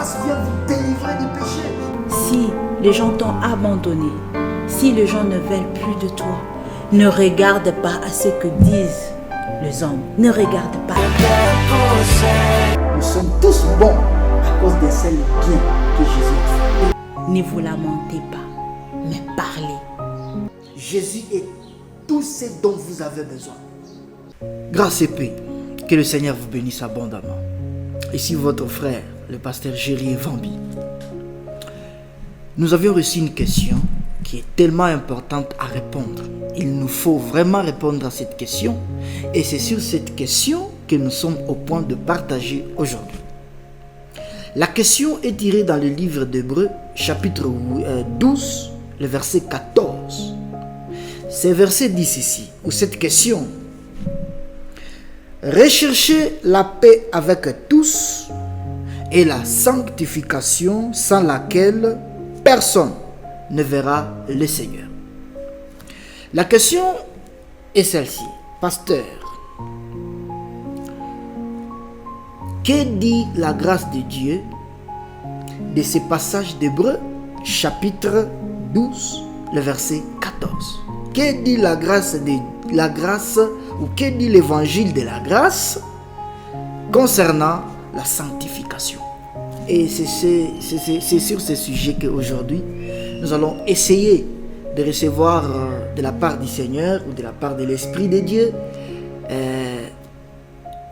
grâce vient vous délivrer du péché. Si les gens t'ont abandonné, si les gens ne veulent plus de toi, ne regarde pas à ce que disent les hommes. Ne regarde pas. Nous sommes tous bons à cause des seuls biens que Jésus a fait. Ne vous lamentez pas, mais parlez. Jésus est tout ce dont vous avez besoin. Grâce et paix, que le Seigneur vous bénisse abondamment. Ici votre frère, le pasteur Géry Vambi. Nous avions reçu une question qui est tellement importante à répondre. Il nous faut vraiment répondre à cette question et c'est sur cette question que nous sommes au point de partager aujourd'hui. La question est tirée dans le livre d'Hébreux, chapitre 12, le verset 14. Ce verset dit ceci, ou cette question: recherchez la paix avec tous et la sanctification sans laquelle personne ne verra le Seigneur. La question est celle-ci. Pasteur, que dit la grâce de Dieu de ces passages d'Hébreux, chapitre 12, le verset 14? Que dit la grâce ou que dit l'évangile de la grâce concernant la sanctification? Et c'est sur ce sujet qu'aujourd'hui, nous allons essayer de recevoir de la part du Seigneur ou de la part de l'Esprit de Dieu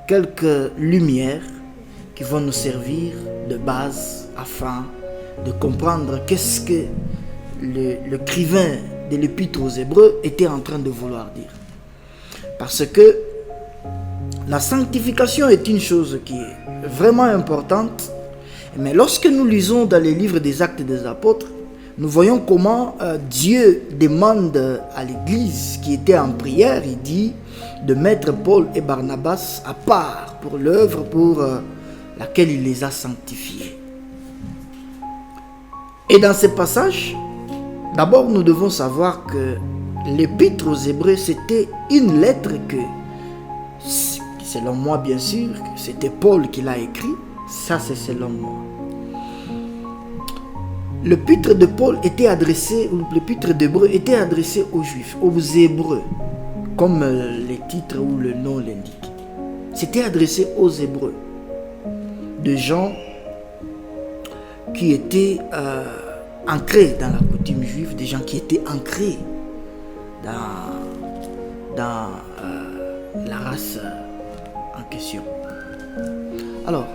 quelques lumières qui vont nous servir de base afin de comprendre qu'est-ce que l'écrivain de l'Épître aux Hébreux était en train de vouloir dire. Parce que la sanctification est une chose qui est vraiment importante, mais lorsque nous lisons dans les livres des Actes des Apôtres, nous voyons comment Dieu demande à l'Église qui était en prière, il dit de mettre Paul et Barnabas à part pour l'œuvre pour laquelle il les a sanctifiés. Et dans ce passage, d'abord nous devons savoir que l'Épître aux Hébreux, c'était une lettre que, selon moi bien sûr, c'était Paul qui l'a écrit, ça c'est selon moi. L'épître de Paul était adressé, ou l'épître d'Hébreux était adressé aux Juifs, aux Hébreux, comme les titres ou le nom l'indiquent. C'était adressé aux Hébreux, de gens qui étaient ancrés dans la coutume juive, des gens qui étaient ancrés dans la race en question. Alors,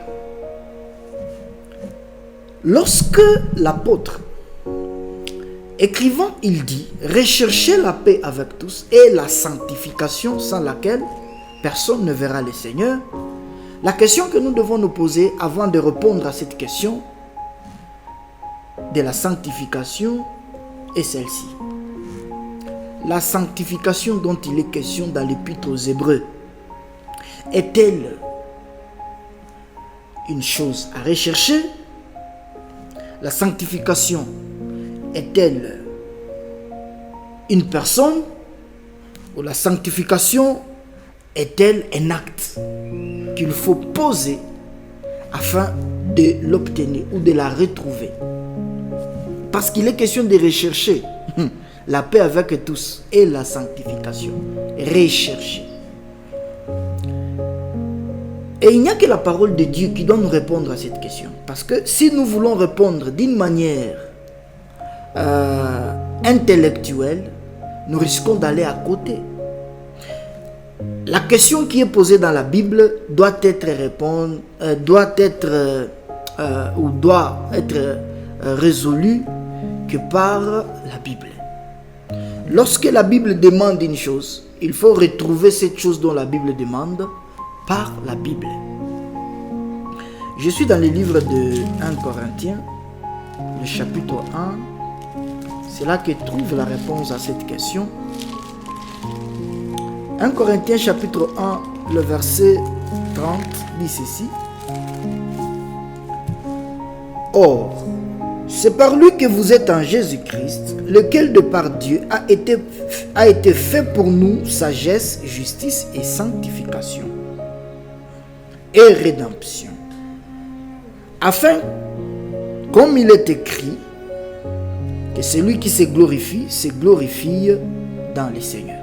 lorsque l'apôtre, écrivant, il dit « Recherchez la paix avec tous et la sanctification sans laquelle personne ne verra le Seigneur », la question que nous devons nous poser avant de répondre à cette question de la sanctification est celle-ci. La sanctification dont il est question dans l'Épître aux Hébreux est-elle une chose à rechercher? La sanctification est-elle une personne? Ou la sanctification est-elle un acte qu'il faut poser afin de l'obtenir ou de la retrouver? Parce qu'il est question de rechercher la paix avec tous et la sanctification. Rechercher. Et il n'y a que la parole de Dieu qui doit nous répondre à cette question. Parce que si nous voulons répondre d'une manière intellectuelle, nous risquons d'aller à côté. La question qui est posée dans la Bible doit être résolue que par la Bible. Lorsque la Bible demande une chose, il faut retrouver cette chose dont la Bible demande par la Bible. Je suis dans le livre de 1 Corinthiens, le chapitre 1. C'est là que trouve la réponse à cette question. 1 Corinthiens chapitre 1, le verset 30 dit ceci. Or, c'est par lui que vous êtes en Jésus-Christ, lequel de par Dieu a été fait pour nous sagesse, justice et sanctification et rédemption, afin Comme il est écrit, que celui qui se glorifie dans le Seigneur.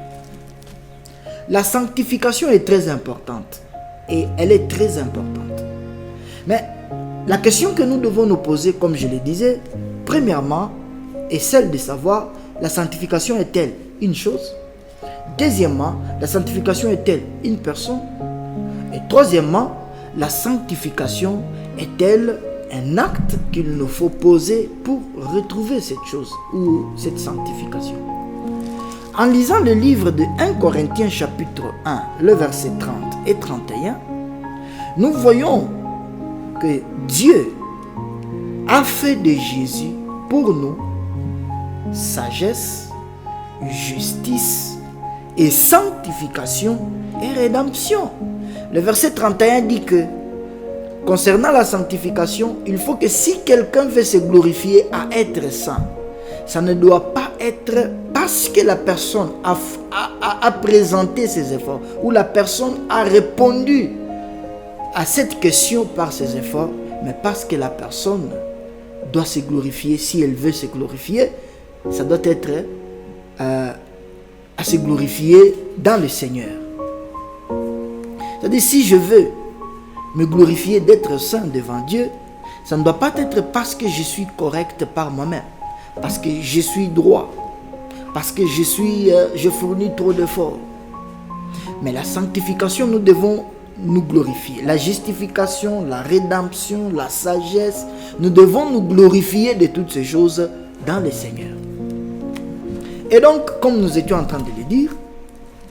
La sanctification est très importante. Et elle est très importante. Mais la question que nous devons nous poser, comme je le disais, premièrement, est celle de savoir, la sanctification est-elle une chose? Deuxièmement, la sanctification est-elle une personne? Et troisièmement, la sanctification est-elle un acte qu'il nous faut poser pour retrouver cette chose ou cette sanctification? En lisant le livre de 1 Corinthiens chapitre 1, le verset 30 et 31, nous voyons que Dieu a fait de Jésus pour nous sagesse, justice et sanctification et rédemption. Le verset 31 dit que concernant la sanctification, il faut que si quelqu'un veut se glorifier à être saint, ça ne doit pas être parce que la personne a présenté ses efforts ou la personne a répondu à cette question par ses efforts, mais parce que la personne doit se glorifier. Si elle veut se glorifier, ça doit être à se glorifier dans le Seigneur. C'est-à-dire, si je veux me glorifier d'être saint devant Dieu, ça ne doit pas être parce que je suis correct par moi-même, parce que je suis droit, parce que je fournis trop d'efforts. Mais la sanctification, nous devons nous glorifier. La justification, la rédemption, la sagesse, nous devons nous glorifier de toutes ces choses dans le Seigneur. Et donc, comme nous étions en train de le dire,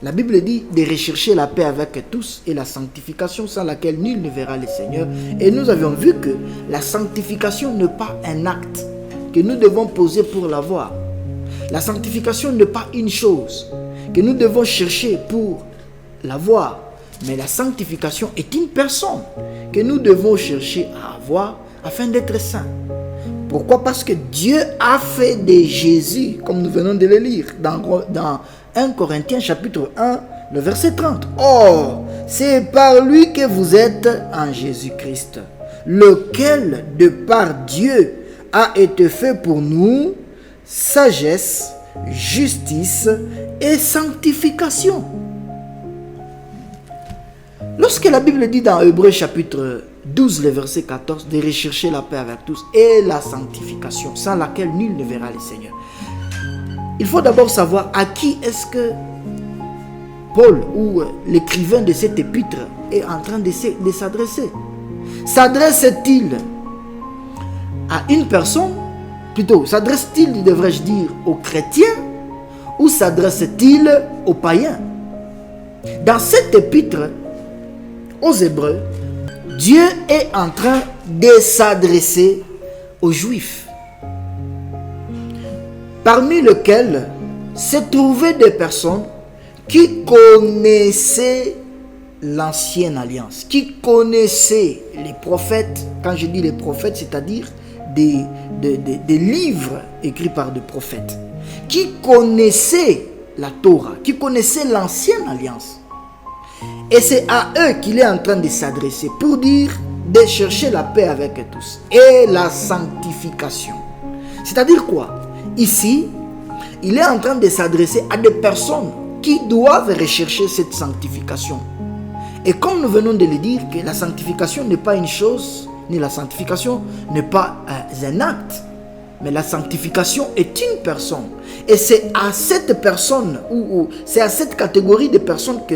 la Bible dit de rechercher la paix avec tous et la sanctification sans laquelle nul ne verra le Seigneur. Et nous avions vu que la sanctification n'est pas un acte que nous devons poser pour l'avoir. La sanctification n'est pas une chose que nous devons chercher pour l'avoir. Mais la sanctification est une personne que nous devons chercher à avoir afin d'être saints. Pourquoi? Parce que Dieu a fait de Jésus, comme nous venons de le lire dans 1 Corinthiens chapitre 1, le verset 30. Or, c'est par lui que vous êtes en Jésus-Christ, lequel, de par Dieu, a été fait pour nous sagesse, justice et sanctification. Lorsque la Bible dit dans Hébreux chapitre 12, le verset 14, de rechercher la paix avec tous et la sanctification, sans laquelle nul ne verra le Seigneur. Il faut d'abord savoir à qui est-ce que Paul ou l'écrivain de cette épître est en train de s'adresser. S'adresse-t-il à une personne, plutôt, s'adresse-t-il, devrais-je dire, aux chrétiens ou s'adresse-t-il aux païens? Dans cette épître aux Hébreux, Dieu est en train de s'adresser aux Juifs, parmi lesquels se trouvaient des personnes qui connaissaient l'ancienne alliance, qui connaissaient les prophètes. Quand je dis les prophètes, c'est-à-dire des livres écrits par des prophètes, qui connaissaient la Torah, qui connaissaient l'ancienne alliance. Et c'est à eux qu'il est en train de s'adresser pour dire de chercher la paix avec tous et la sanctification. C'est-à-dire quoi? Ici, il est en train de s'adresser à des personnes qui doivent rechercher cette sanctification. Et comme nous venons de le dire, que la sanctification n'est pas une chose, ni la sanctification n'est pas un acte, mais la sanctification est une personne. Et c'est à cette personne, ou c'est à cette catégorie de personnes que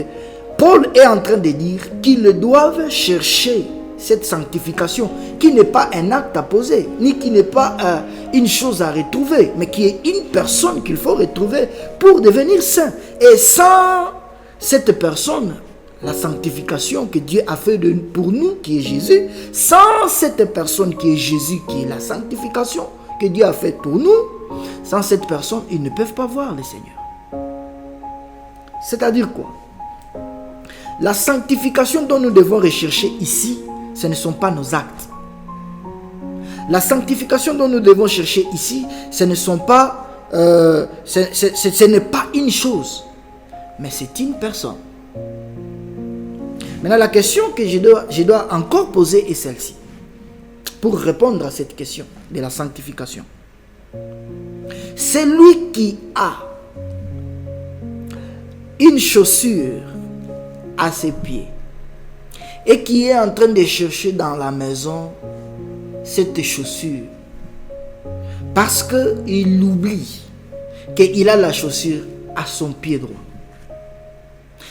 Paul est en train de dire qu'ils doivent chercher cette sanctification, qui n'est pas un acte à poser, ni qui n'est pas une chose à retrouver, mais qui est une personne qu'il faut retrouver pour devenir saint. Et sans cette personne, la sanctification que Dieu a fait pour nous, qui est Jésus, sans cette personne qui est Jésus, qui est la sanctification que Dieu a faite pour nous, sans cette personne, ils ne peuvent pas voir le Seigneur. C'est-à-dire quoi? La sanctification dont nous devons rechercher ici, ce ne sont pas nos actes. La sanctification dont nous devons chercher ici, ce n'est pas une chose, mais c'est une personne. Maintenant, la question que je dois encore poser est celle-ci. pour répondre à cette question de la sanctification. Celui qui a une chaussure à ses pieds et qui est en train de chercher dans la maison cette chaussure parce qu'il oublie qu'il a la chaussure à son pied droit.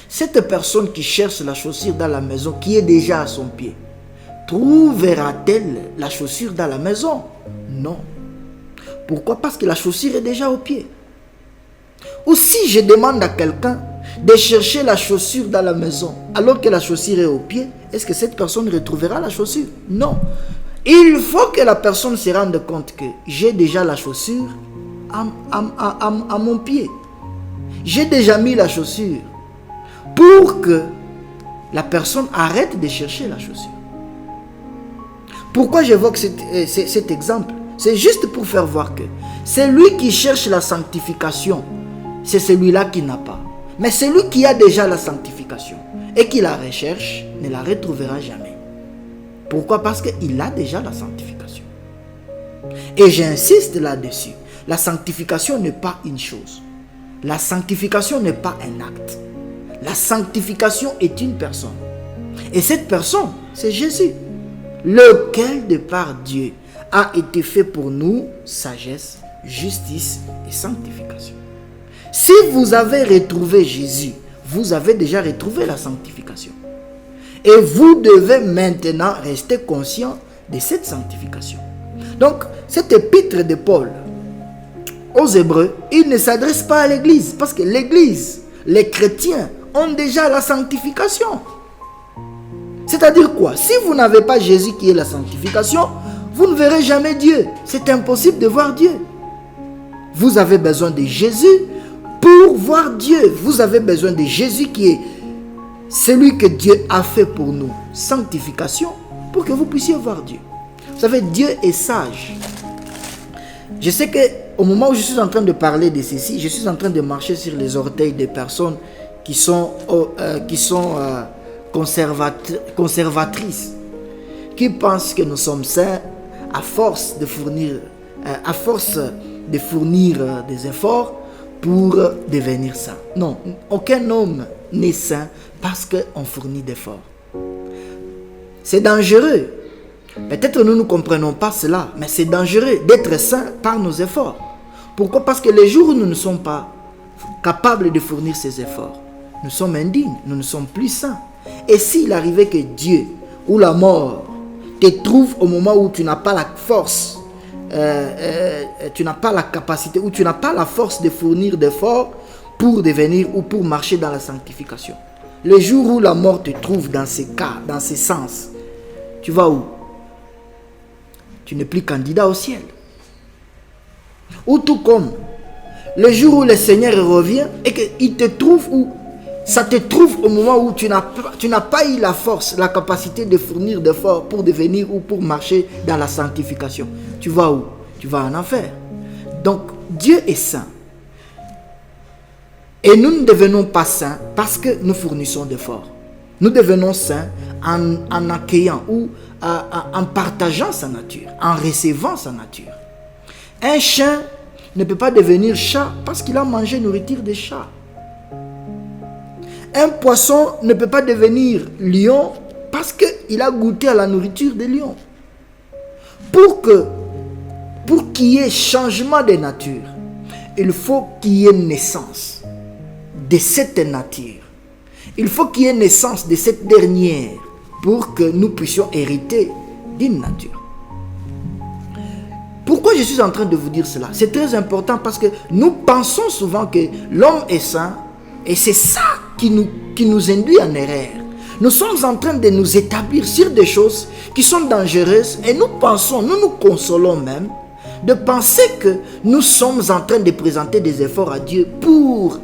Cette personne qui cherche la chaussure dans la maison, qui est déjà à son pied, trouvera-t-elle la chaussure dans la maison? Non. Pourquoi? Parce que la chaussure est déjà au pied. Ou si je demande à quelqu'un de chercher la chaussure dans la maison alors que la chaussure est au pied, est-ce que cette personne retrouvera la chaussure? Non. Il faut que la personne se rende compte que j'ai déjà la chaussure à mon pied. J'ai déjà mis la chaussure pour que la personne arrête de chercher la chaussure. Pourquoi j'évoque cet exemple? C'est juste pour faire voir que celui qui cherche la sanctification, c'est celui-là qui n'a pas. Mais celui qui a déjà la sanctification et qui la recherche ne la retrouvera jamais. Pourquoi? Parce qu'il a déjà la sanctification. Et j'insiste là-dessus. La sanctification n'est pas une chose. La sanctification n'est pas un acte. La sanctification est une personne. Et cette personne, c'est Jésus, lequel de par Dieu a été fait pour nous sagesse, justice et sanctification. Si vous avez retrouvé Jésus, vous avez déjà retrouvé la sanctification. Et vous devez maintenant rester conscient de cette sanctification. Donc, cet épître de Paul aux Hébreux, il ne s'adresse pas à l'Église, parce que l'Église, les chrétiens, ont déjà la sanctification. C'est-à-dire quoi? Si vous n'avez pas Jésus qui est la sanctification, vous ne verrez jamais Dieu. C'est impossible de voir Dieu. Vous avez besoin de Jésus pour voir Dieu. Vous avez besoin de Jésus qui est celui que Dieu a fait pour nous. Sanctification, pour que vous puissiez voir Dieu. Vous savez, Dieu est sage. Je sais qu'au moment où je suis en train de parler de ceci, je suis en train de marcher sur les orteils des personnes qui sont conservatrices, qui pensent que nous sommes saints à force de fournir des efforts pour devenir saint. Non, aucun homme n'est saint parce qu'on fournit d'efforts. C'est dangereux. Peut-être nous ne comprenons pas cela, mais c'est dangereux d'être saint par nos efforts. Pourquoi? Parce que les jours où nous ne sommes pas capables de fournir ces efforts, nous sommes indignes, nous ne sommes plus saints. Et s'il arrivait que Dieu ou la mort te trouve au moment où tu n'as pas la force, tu n'as pas la capacité ou tu n'as pas la force de fournir d'efforts pour devenir ou pour marcher dans la sanctification. Le jour où la mort te trouve dans ces cas, dans ces sens, tu vas où? Tu n'es plus candidat au ciel. Ou tout comme le jour où le Seigneur revient et qu'il te trouve où ça te trouve au moment où tu n'as pas eu la force, la capacité de fournir d'efforts pour devenir ou pour marcher dans la sanctification. Tu vas où? Tu vas en enfer. Donc Dieu est saint. Et nous ne devenons pas saints parce que nous fournissons d'efforts. Nous devenons saints en accueillant ou en partageant sa nature, en recevant sa nature. Un chien ne peut pas devenir chat parce qu'il a mangé nourriture de chat. Un poisson ne peut pas devenir lion parce qu'il a goûté à la nourriture des lions. Pour qu'il y ait changement de nature, il faut qu'il y ait naissance de cette nature. Il faut qu'il y ait naissance de cette dernière pour que nous puissions hériter d'une nature. Pourquoi je suis en train de vous dire cela? C'est très important parce que nous pensons souvent que l'homme est saint et c'est ça qui nous induit en erreur. Nous sommes en train de nous établir sur des choses qui sont dangereuses et nous nous consolons même de penser que nous sommes en train de présenter des efforts à Dieu pour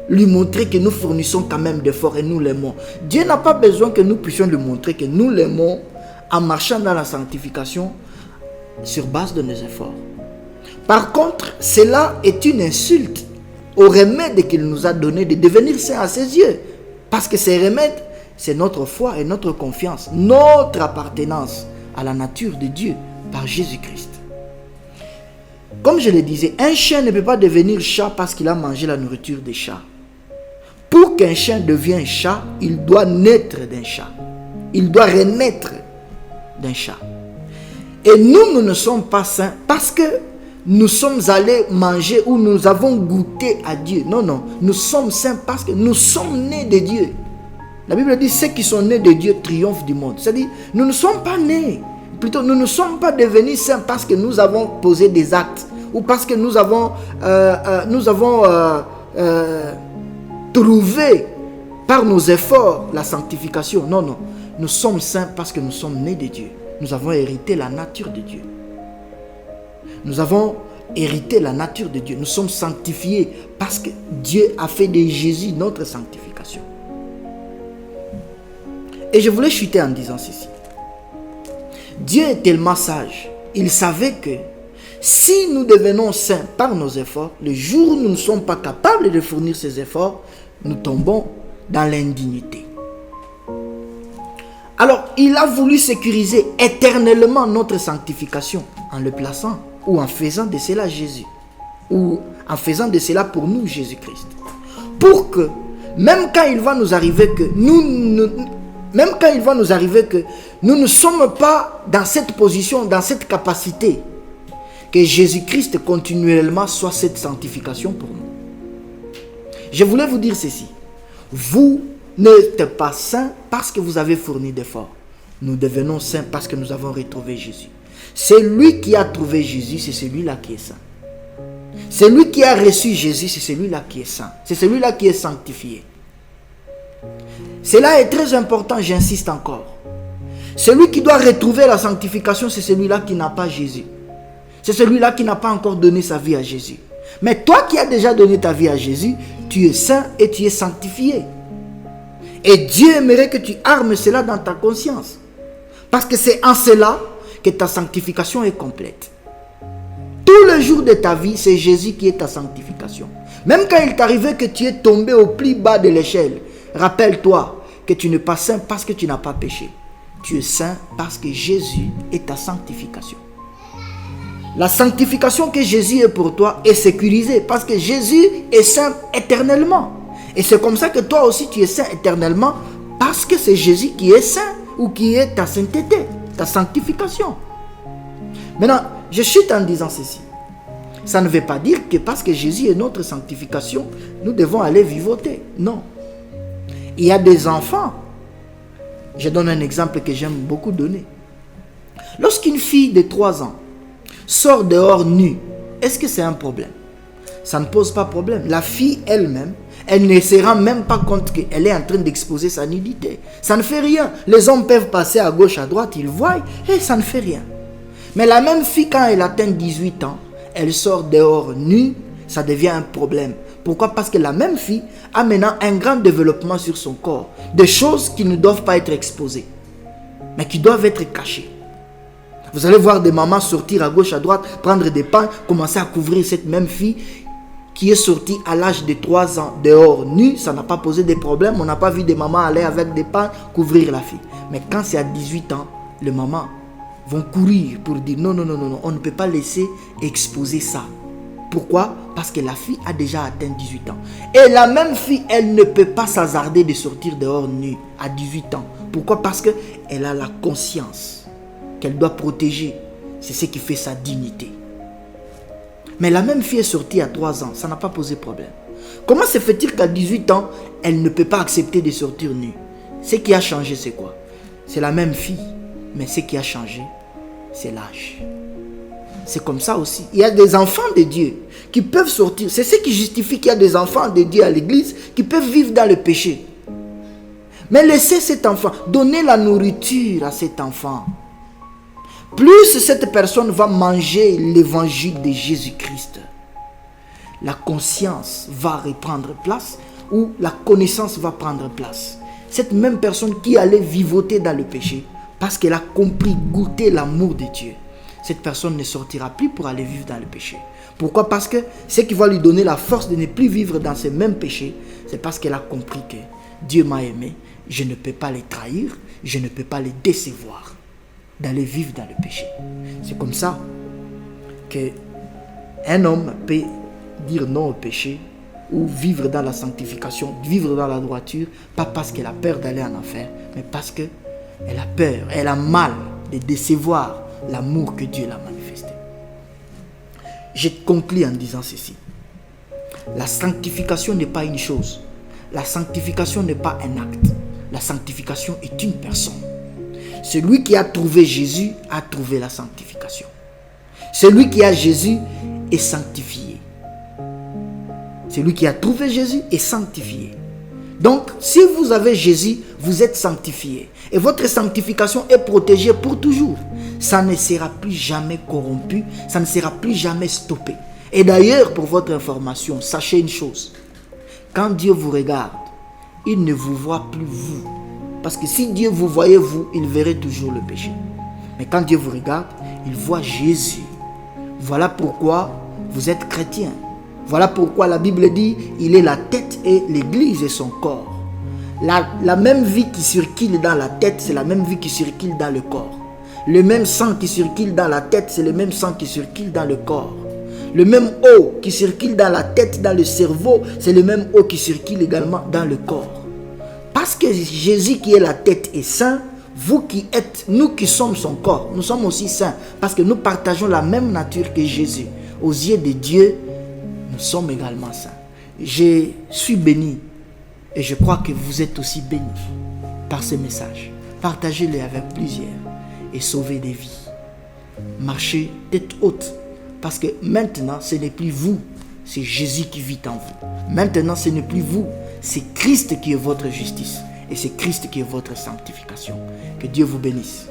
lui montrer que nous fournissons quand même d'efforts et nous l'aimons. Dieu n'a pas besoin que nous puissions lui montrer que nous l'aimons en marchant dans la sanctification sur base de nos efforts. Par contre, cela est une insulte au remède qu'il nous a donné de devenir saints à ses yeux. Parce que ces remèdes, c'est notre foi et notre confiance, notre appartenance à la nature de Dieu par Jésus-Christ. Comme je le disais, un chien ne peut pas devenir chat parce qu'il a mangé la nourriture des chats. Pour qu'un chien devienne chat, il doit naître d'un chat. Il doit renaître d'un chat. Et nous ne sommes pas saints parce que nous sommes allés manger ou nous avons goûté à Dieu. Non, non. Nous sommes saints parce que nous sommes nés de Dieu. La Bible dit, ceux qui sont nés de Dieu triomphent du monde. C'est-à-dire, nous ne sommes pas nés. Plutôt, nous ne sommes pas devenus saints parce que nous avons posé des actes ou parce que nous avons trouvé par nos efforts la sanctification. Non, non. Nous sommes saints parce que nous sommes nés de Dieu. Nous avons hérité la nature de Dieu. Nous avons hérité la nature de Dieu. Nous sommes sanctifiés parce que Dieu a fait de Jésus notre sanctification. Et je voulais chuter en disant ceci. Dieu est tellement sage. Il savait que si nous devenons saints par nos efforts, le jour où nous ne sommes pas capables de fournir ces efforts, nous tombons dans l'indignité. Alors, il a voulu sécuriser éternellement notre sanctification en le plaçant ou en faisant de cela Jésus. Ou en faisant de cela pour nous Jésus-Christ. Pour que, même quand il va nous arriver que nous ne sommes pas dans cette position, dans cette capacité, que Jésus-Christ continuellement soit cette sanctification pour nous. Je voulais vous dire ceci. Vous n'êtes pas saints parce que vous avez fourni d'efforts. Nous devenons saints parce que nous avons retrouvé Jésus. C'est lui qui a trouvé Jésus, c'est celui-là qui est saint. C'est lui qui a reçu Jésus, c'est celui-là qui est saint. C'est celui-là qui est sanctifié. Cela est très important, j'insiste encore. Celui qui doit retrouver la sanctification, c'est celui-là qui n'a pas Jésus. C'est celui-là qui n'a pas encore donné sa vie à Jésus. Mais toi qui as déjà donné ta vie à Jésus, tu es saint et tu es sanctifié. Et Dieu aimerait que tu armes cela dans ta conscience. Parce que c'est en cela que ta sanctification est complète. Tous les jours de ta vie, c'est Jésus qui est ta sanctification. Même quand il t'arrivait que tu es tombé au plus bas de l'échelle, rappelle-toi que tu n'es pas saint parce que tu n'as pas péché. Tu es saint parce que Jésus est ta sanctification. La sanctification que Jésus est pour toi est sécurisée parce que Jésus est saint éternellement. Et c'est comme ça que toi aussi tu es saint éternellement parce que c'est Jésus qui est saint ou qui est ta sainteté, ta sanctification. Maintenant, je chute en disant ceci. Ça ne veut pas dire que parce que Jésus est notre sanctification, nous devons aller vivoter. Non. Il y a des enfants. Je donne un exemple que j'aime beaucoup donner. Lorsqu'une fille de 3 ans sort dehors nue, est-ce que c'est un problème? Ça ne pose pas problème. La fille elle-même, elle ne se rend même pas compte qu'elle est en train d'exposer sa nudité. Ça ne fait rien. Les hommes peuvent passer à gauche, à droite, ils voient et ça ne fait rien. Mais la même fille, quand elle atteint 18 ans, elle sort dehors nue, ça devient un problème. Pourquoi? Parce que la même fille a maintenant un grand développement sur son corps. Des choses qui ne doivent pas être exposées, mais qui doivent être cachées. Vous allez voir des mamans sortir à gauche, à droite, prendre des pains, commencer à couvrir cette même fille qui est sortie à l'âge de 3 ans dehors nue. Ça n'a pas posé de problème. On n'a pas vu des mamans aller avec des pains couvrir la fille. Mais quand c'est à 18 ans, les mamans vont courir pour dire non, non, non, non, on ne peut pas laisser exposer ça. Pourquoi? Parce que la fille a déjà atteint 18 ans. Et la même fille, elle ne peut pas s'hasarder de sortir dehors nue à 18 ans. Pourquoi? Parce qu'elle a la conscience qu'elle doit protéger. C'est ce qui fait sa dignité. Mais la même fille est sortie à 3 ans. Ça n'a pas posé problème. Comment se fait-il qu'à 18 ans, elle ne peut pas accepter de sortir nue? Ce qui a changé, c'est quoi? C'est la même fille. Mais ce qui a changé, c'est l'âge. C'est comme ça aussi. Il y a des enfants de Dieu qui peuvent sortir. C'est ce qui justifie qu'il y a des enfants de Dieu à l'église qui peuvent vivre dans le péché. Mais laissez cet enfant, donnez la nourriture à cet enfant. Plus cette personne va manger l'évangile de Jésus-Christ, la conscience va reprendre place ou la connaissance va prendre place. Cette même personne qui allait vivoter dans le péché, parce qu'elle a compris, goûter l'amour de Dieu, cette personne ne sortira plus pour aller vivre dans le péché. Pourquoi? Parce que ce qui va lui donner la force de ne plus vivre dans ce même péché, c'est parce qu'elle a compris que Dieu m'a aimé, je ne peux pas les trahir, je ne peux pas les décevoir. d'aller vivre dans le péché. C'est comme ça qu'un homme peut dire non au péché ou vivre dans la sanctification, vivre dans la droiture, pas parce qu'elle a peur d'aller en enfer, mais parce qu'elle a peur, elle a mal de décevoir l'amour que Dieu l'a manifesté. Je conclus en disant ceci. La sanctification n'est pas une chose. La sanctification n'est pas un acte. La sanctification est une personne. Celui qui a trouvé Jésus a trouvé la sanctification. Celui qui a Jésus est sanctifié. Celui qui a trouvé Jésus est sanctifié. Donc, si vous avez Jésus, vous êtes sanctifié. Et votre sanctification est protégée pour toujours. Ça ne sera plus jamais corrompu. Ça ne sera plus jamais stoppé. Et d'ailleurs, pour votre information, sachez une chose. Quand Dieu vous regarde, il ne vous voit plus vous. Parce que si Dieu vous voyait vous, il verrait toujours le péché. Mais quand Dieu vous regarde, il voit Jésus. Voilà pourquoi vous êtes chrétien. Voilà pourquoi la Bible dit, il est la tête et l'église est son corps. La même vie qui circule dans la tête, c'est la même vie qui circule dans le corps. Le même sang qui circule dans la tête, c'est le même sang qui circule dans le corps. Le même eau qui circule dans la tête, dans le cerveau, c'est le même eau qui circule également dans le corps. Parce que Jésus qui est la tête est saint, vous qui êtes, nous qui sommes son corps, nous sommes aussi saints. Parce que nous partageons la même nature que Jésus. Aux yeux de Dieu, nous sommes également saints. Je suis béni et je crois que vous êtes aussi bénis par ce message. Partagez-les avec plusieurs et sauvez des vies. Marchez tête haute parce que maintenant ce n'est plus vous, c'est Jésus qui vit en vous. Maintenant ce n'est plus vous, c'est Christ qui est votre justice et c'est Christ qui est votre sanctification. Que Dieu vous bénisse.